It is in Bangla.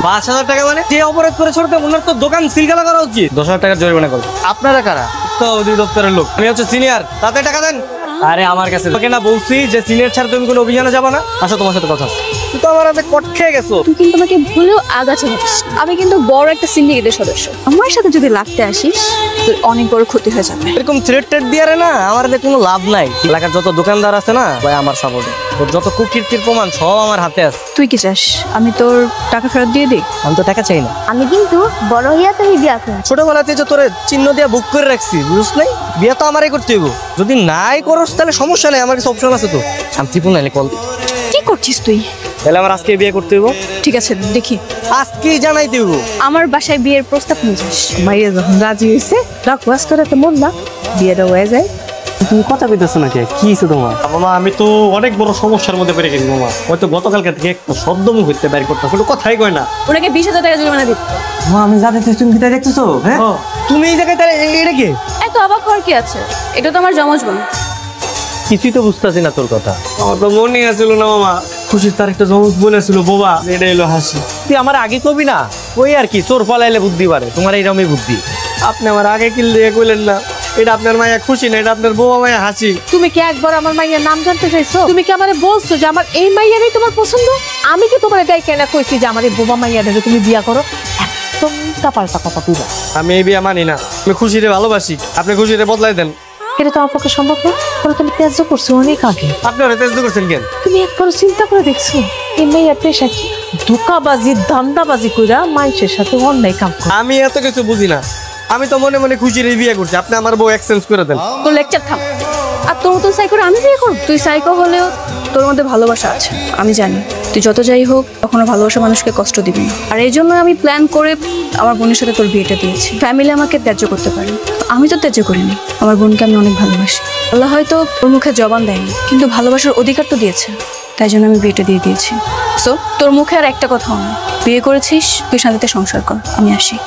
5,000 টাকা মানে? যে অপরাধ করে ছোটতে ওনার তো দোকান সিলগালা করা উচিত। 10,000 টাকা জরিমানা করবে। আপনারা কারা? তো অধিদপ্তরের লোক। আমি হচ্ছে সিনিয়র, তাতে টাকা দেন। আরে আমার কাছে তোকে না বলছি যে সিনিয়র ছাড়া তুমি কোনো অভিযানে যাবা না। আসো তোমার সাথে কথা আছে। তুই তো আমার হাতে কট খেয়ে গেছো। তুই কিন্তু আমাকে ভুলেও আগাছা ভাবিস। আমি কিন্তু বড় একটা সিন্ডিকেটের সদস্য। আমার সাথে যদি লাগতে আসিস তোর অনেক বড় ক্ষতি হয়ে যাবে। এরকম থ্রেট টেট দিয়ে না আমার হাতে কোনো লাভ নাই। এলাকার যত দোকানদার আছে না ভাই আমার সাপোর্টে, তোর যত কুকীর্তির প্রমাণ সব আমার হাতে আছে। তুই কি চাস আমি তোর টাকা ফেরত দিয়ে দিই? আমি তো টাকা চাই না। আমি কিন্তু বড় হইয়া তুমি বিয়া করব। ছোটবেলাতে যে তোরে চিহ্ন দিয়ে বুক করে রাখছি, বুঝছ নাই? বিয়ে তো আমারই করতে হইব। যদি নাই করস তাহলে সমস্যা নাই, আমার কাছে অপশন আছে তো। শান্তিপূর্ণ এলে কল। কি করছিস তুই? তাহলে আমার আজকে বিয়ে করতে হইব। ঠিক আছে দেখি, আজকেই জানাইতে হইব। আমার বাসায় বিয়ের প্রস্তাব নিয়ে যাস। মাইয়া যখন রাজি হয়েছে রাজ করে তো মন না বিয়েটা হয়ে যায়। তুমি কথা কইতেছো নাকি? কি হইছে তোমার? মামা আমি তো অনেক বড় সমস্যার মধ্যে পড়ে গেছি মামা। হয়তো গতকালকে থেকে একটা শব্দ মুখ হইতে বাইর করতেছ, কোনো কথাই কয় না। ওনাকে 20,000 টাকা জরিমানা দিতে। মা আমি যা দেখতেছি তুমি কি তাই দেখতেছো? হ্যাঁ তুমি এই জায়গায় তাহলে এটা কি? এত অবাক হওয়ার কি আছে? এটা তো আমার জমজ বোন। কিছুই তো বুঝতেছি না তোর কথা। আমার তো মনে আসছিল না মামা, খুশির তার একটা জমজ বোন ছিল বোবা, এটা এলো হাসি। তুই আমার আগে কবি না ওই আর কি, চোর পালাইলে বুদ্ধি পারে, তোমার এইরকমই বুদ্ধি। আপনি আমার আগে কিনলে কইলেন না এটা আপনার মায়া খুশি না, এটা আপনার বোবা মায়া হাসি। তুমি কি একবার আমার মাইয়ার নাম জানতে চাইছো? তুমি কি আমারে বলছো যে আমার এই মাইয়ারই তোমার পছন্দ? আমি কি তোমার এটাই কেনা কইছি যে আমার এই বোবা মাইয়াটাকে তুমি বিয়া করো? একদম উল্টাপাল্টা কথা কইবা। আমি এই বিয়া মানি না, আমি খুশিরে ভালোবাসি, আপনি খুশিরে বদলাই দেন। এটা তো আমার পক্ষে সম্ভব না। ওরা তুমি ত্যায্য করছো অনেক আগে। আপনি ওরা তেজ করছেন কেন? তুমি একবার চিন্তা করে দেখছো এই মেয়ের পেশা কি? ধোকাবাজি ধান্দাবাজি কইরা মানুষের সাথে অন্যায় কাম করে। আমি এত কিছু বুঝি না, আমি তো মনে মনে খুশির বিয়ে করছি। আপনি আমার বউ এক্সচেঞ্জ করে দেন। তোর লেকচার থাম। আর তোর মতন সাইকো আমি বিয়ে করব? তুই সাইকো হলেও তোর মধ্যে ভালোবাসা আছে, আমি জানি। তুই যত যাই হোক কখনো ভালোবাসা মানুষকে কষ্ট দিবি না। আর এই জন্য আমি প্ল্যান করে আমার বোনের সাথে তোর বিয়েটা দিয়েছি। ফ্যামিলি আমাকে ত্যায্য করতে পারে, আমি তো ত্যায্য করিনি। আমার বোনকে আমি অনেক ভালোবাসি। আল্লাহ হয়তো ওর মুখে জবান দেয়নি, কিন্তু ভালোবাসার অধিকার তো দিয়েছে। তাই জন্য আমি বিয়েটা দিয়ে দিয়েছি। সো তোর মুখে আর একটা কথাও না, বিয়ে করেছিস, তুই শান্তিতে সংসার কর। আমি আসি।